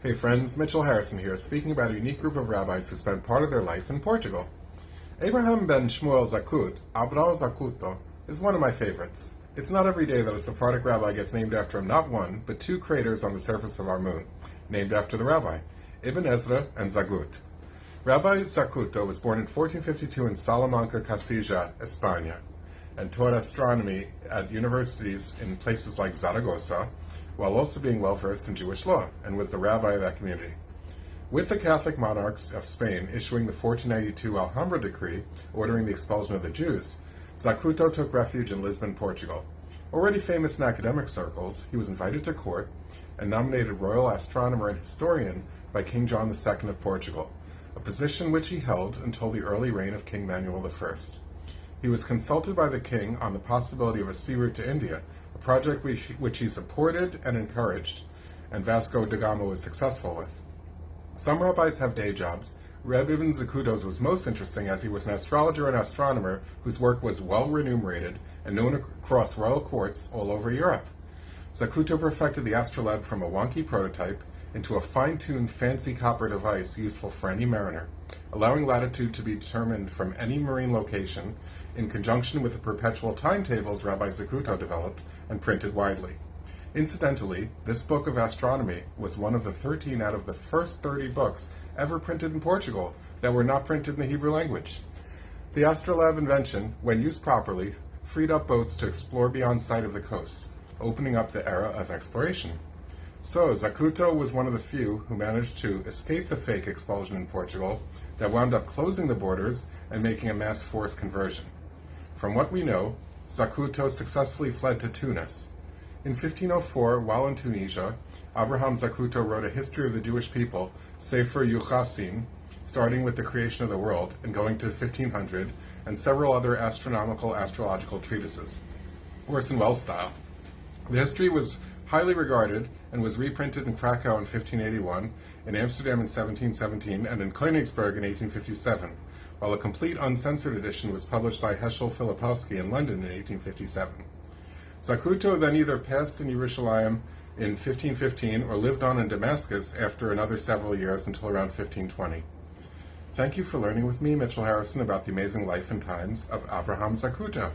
Hey friends, Mitchell Harrison here, speaking about a unique group of rabbis who spent part of their life in Portugal. Abraham ben Shmuel Zacut, Abraham Zacuto, is one of my favorites. It's not every day that a Sephardic rabbi gets named after him not one, but two craters on the surface of our moon, named after the rabbi, Ibn Ezra and Zagut. Rabbi Zacuto was born in 1452 in Salamanca, Castilla, España, and taught astronomy at universities in places like Zaragoza, while also being well-versed in Jewish law, and was the rabbi of that community. With the Catholic monarchs of Spain issuing the 1492 Alhambra decree ordering the expulsion of the Jews, Zacuto took refuge in Lisbon, Portugal. Already famous in academic circles, he was invited to court and nominated royal astronomer and historian by King John II of Portugal, a position which he held until the early reign of King Manuel I. He was consulted by the king on the possibility of a sea route to India, a project which he supported and encouraged, and Vasco da Gama was successful with. Some rabbis have day jobs. Reb Ibn Zacuto's was most interesting as he was an astrologer and astronomer whose work was well remunerated and known across royal courts all over Europe. Zacuto perfected the astrolabe from a wonky prototype into a fine-tuned fancy copper device useful for any mariner, allowing latitude to be determined from any marine location in conjunction with the perpetual timetables Rabbi Zacuto developed and printed widely. Incidentally, this book of astronomy was one of the 13 out of the first 30 books ever printed in Portugal that were not printed in the Hebrew language. The astrolabe invention, when used properly, freed up boats to explore beyond sight of the coast, opening up the era of exploration. So, Zacuto was one of the few who managed to escape the fake expulsion in Portugal that wound up closing the borders and making a mass force conversion. From what we know, Zacuto successfully fled to Tunis. In 1504, while in Tunisia, Abraham Zacuto wrote a history of the Jewish people, Sefer Yuchasin, starting with the creation of the world and going to 1500, and several other astrological treatises. Orson Welles style. The history was highly regarded and was reprinted in Krakow in 1581, in Amsterdam in 1717, and in Königsberg in 1857, while a complete uncensored edition was published by Heschel Filipowski in London in 1857. Zacuto then either passed in Jerusalem in 1515 or lived on in Damascus after another several years until around 1520. Thank you for learning with me, Mitchell Harrison, about the amazing life and times of Abraham Zacuto.